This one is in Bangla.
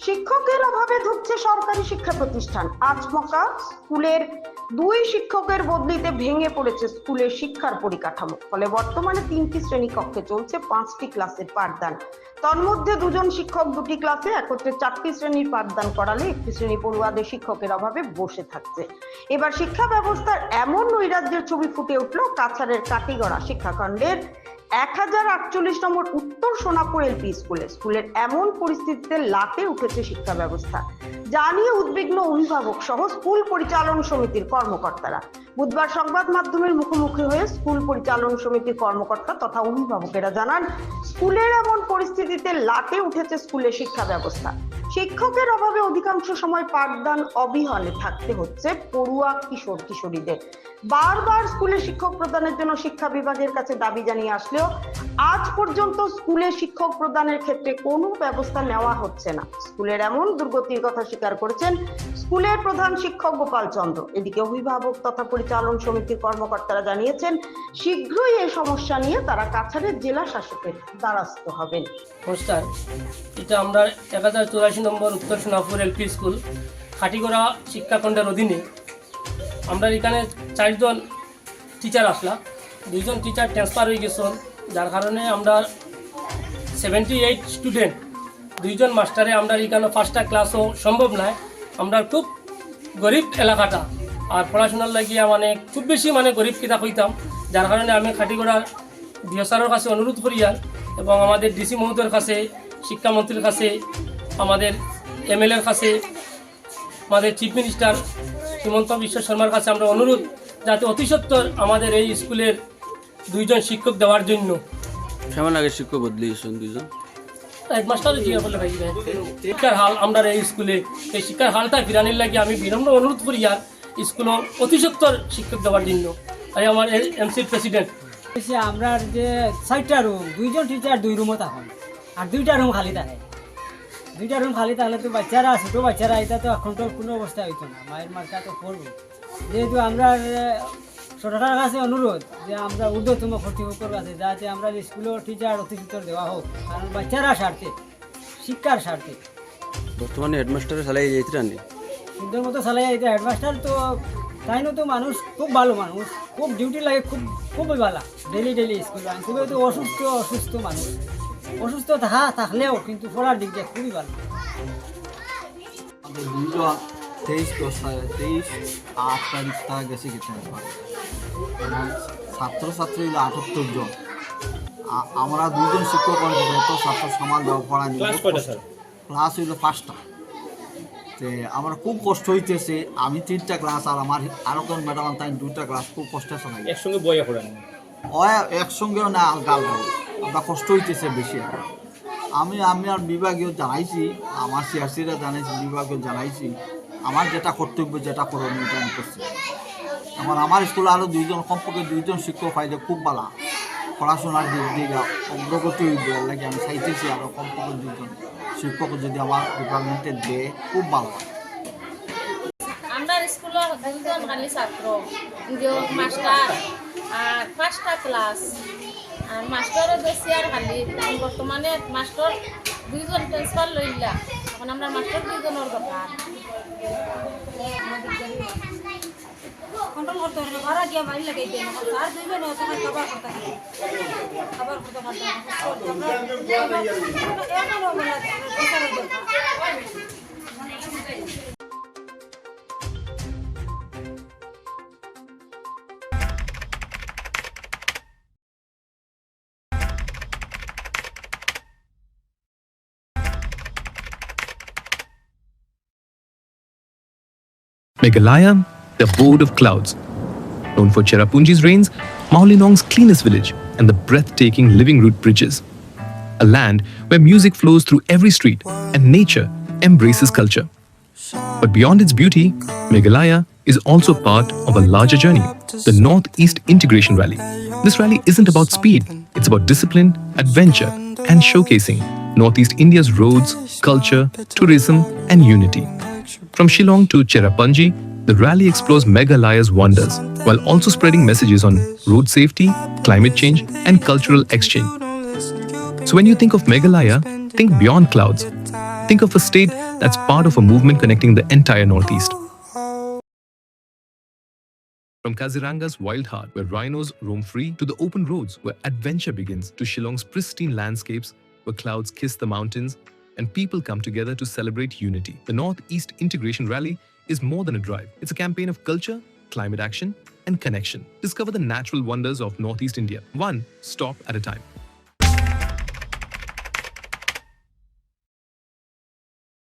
শিক্ষকের অভাবে ধুঁকছে সরকারি শিক্ষা প্রতিষ্ঠান। আচমকা স্কুলের 2 শিক্ষকের বদলিতে ভেঙে পড়েছে স্কুলের শিক্ষার পরিকাঠামো। ফলে বর্তমানে 3টি শ্রেণী কক্ষে চলছে 5টি ক্লাসের পাঠদান। তন্মধ্যে 2 জন শিক্ষক 2টি ক্লাসে একত্রে 4টি শ্রেণীর পাঠদান করালে 1টি শ্রেণী পড়ুয়াদের শিক্ষকের অভাবে বসে থাকছে। এবার শিক্ষা ব্যবস্থার এমন নৈরাজ্যের ছবি ফুটে উঠল কাছাড়ের কাটিগড়া শিক্ষাখণ্ডের 1048 নম্বর উত্তর সোনাপুর এলপি স্কুলের এমন পরিস্থিতিতে লাটে উঠেছে শিক্ষা ব্যবস্থা, যা নিয়ে উদ্বিগ্ন অভিভাবক সহ স্কুল পরিচালন সমিতির কর্মকর্তারা। বুধবার সংবাদ মাধ্যমের মুখোমুখি হয়ে স্কুল পরিচালন সমিতির কর্মকর্তা তথা অভিভাবকেরা জানান, স্কুলের এমন পরিস্থিতিতে লাটে উঠেছে স্কুলের শিক্ষা ব্যবস্থা। শিক্ষকের অভাবে অধিকাংশ সময় পাঠদান অবিহনে থাকতে হচ্ছে পড়ুয়া কিশোর কিশোরীদের। বারবার স্কুলে শিক্ষক প্রদানের জন্য শিক্ষা বিভাগের কাছে দাবি জানিয়ে আসলেও আজ পর্যন্ত স্কুলে শিক্ষক প্রদানের ক্ষেত্রে কোনো ব্যবস্থা নেওয়া হচ্ছে না। স্কুলের এমন দুর্গতির কথা স্বীকার করেছেন স্কুলের প্রধান শিক্ষক গোপাল চন্দ্র। এদিকে অভিভাবক তথা পরিচালন সমিতির কর্মকর্তারা জানিয়েছেন, শীঘ্রই এই সমস্যা নিয়ে তারা কাছাড়ের জেলা শাসকের দ্বারস্থ হবেন। নমস্কার, এটা আমরা 1084 নম্বর উত্তর সোনাপুর এলপি স্কুল কাটিগড়া শিক্ষাখণ্ডের অধীনে আমরা এখানে 4 জন টিচার আসলাম। 2 জন টিচার ট্রান্সফার হয়ে গেছেন, যার কারণে আমরা 78 স্টুডেন্ট 2 জন মাস্টারে আমরা এখানে 5টা ক্লাসও সম্ভব নয়। আমরা খুব গরিব এলাকাটা, আর পড়াশোনার লাগিয়া খুব বেশি গরিব কিতা হইতাম, যার কারণে আমি কাটিগড়ার ডিওসারের কাছে অনুরোধ করি এবং আমাদের ডিসি মহোদয়ের কাছে, শিক্ষামন্ত্রীর কাছে, আমাদের এমএলএর কাছে, আমাদের চিফ মিনিস্টার হিমন্ত বিশ্ব শর্মার কাছে আমরা অনুরোধ যাতে অতি সত্বর আমাদের এই স্কুলের 2 জন শিক্ষক দেওয়ার জন্য। কেমন আগে শিক্ষক বদলিয়েছেন 2 জন? হেডমাস্টারের জিজ্ঞাসা করলে ভাই শিক্ষার হাল আমরা এই স্কুলে এই শিক্ষার হালটা ফিরানির লাগে আমি বিনম্র অনুরোধ করি স্কুল অতি সত্বর শিক্ষক দেওয়ার জন্য। আর আমার এমসির প্রেসিডেন্ট আমরা যে 6টা রুম, 2 জন টিচার 2 রুমও থাকেন, আর 2টা রুম খালি থাকে। 2টা রুম খালি থাকলে তো বাচ্চারা, ছোটো বাচ্চারা এটা তো কন্ট্রোল কোনো অবস্থা হইতো না, মায়ের মার্কা তো করবো। যেহেতু আমরা সরকারের কাছে অনুরোধ যে আমরা ঊর্ধ্বতম কর্তৃপক্ষের কাছে যাতে আমরা স্কুলের টিচার অতি সত্বর দেওয়া হোক, কারণ বাচ্চারা স্বার্থে, শিক্ষার স্বার্থে। বর্তমানে হেডমাস্টারে চালাই যাইতে রানি সুন্দর মতো চালাই যাইতে। হেডমাস্টার তো তাই তো মানুষ, খুব ভালো মানুষ, খুব ডিউটি লাগে, খুবই ভালো, ডেলি স্কুল আন। খুবই তো অসুস্থ মানুষ, অসুস্থ থাকলেও কিন্তু পড়ার দিক দিয়ে খুবই ভালো। 23/8 তারিখ তারা গেছে গেছে ছাত্রছাত্রী 78 জন। আমরা 2 জন শিক্ষক তো ছাত্র সমাজ দেওয়া পড়া নিয়ে ক্লাস হইল 5টা। আমার খুব কষ্ট হইতেছে। আমি 3টা ক্লাস আর আমার আরো কোন ম্যাডাম তাই 2টা ক্লাস খুব কষ্টে চালাই একসঙ্গে বইয়া পড়ান একসঙ্গেও না গাল আমরা কষ্ট হইতেছে বেশি। আমি আর বিভাগীয় জানাইছি, আমার সিআরসিরা জানাইছি, বিভাগীয় জানাইছি, আমার যেটা কর্তব্য যেটা করণীয় এটা আমি করছি। আমার স্কুলে আরও 2 জন, কমপক্ষে 2 জন শিক্ষক পাইলে খুব ভালো, পড়াশোনার দিক দিয়ে অগ্রগতি দেওয়ার লাগে আমি চাইতেছি। আরও কমপক্ষে 2 জন শিক্ষক যদি আমার ডিপার্টমেন্টে দেয় খুব ভালো হয়। আমরা স্কুলের 2 জন খালি ছাত্র, মাস্টার আর 5টা ক্লাস, আর মাস্টারও বেশি আর খালি বর্তমানে মাস্টার 2 জন ট্রান্সফার লইলা, এখন আমরা মাস্টার 2 জনের দরকার। কন্ট্রোল করতে হবে, ভাড়া গিয়ে মারি লাগাই দেয়, আর 2 জন ওখানে খাবার করতে হবে, খাবার করতে পারতে Meghalaya, the abode of clouds. Known for Cherrapunji's rains, Mawlinong's cleanest village, and the breathtaking living root bridges. A land where music flows through every street and nature embraces culture. But beyond its beauty, Meghalaya is also part of a larger journey, the Northeast Integration Rally. This rally isn't about speed, it's about discipline, adventure, and showcasing Northeast India's roads, culture, tourism, and unity. From Shillong to Cherrapunji, the rally explores Meghalaya's wonders, while also spreading messages on road safety, climate change, and cultural exchange. So when you think of Meghalaya, think beyond clouds. Think of a state that's part of a movement connecting the entire Northeast. From Kaziranga's wild heart, where rhinos roam free, to the open roads where adventure begins, to Shillong's pristine landscapes where clouds kiss the mountains and people come together to celebrate unity. The Northeast Integration Rally is more than a drive. It's a campaign of culture, climate action, and connection. Discover the natural wonders of Northeast India, one stop at a time.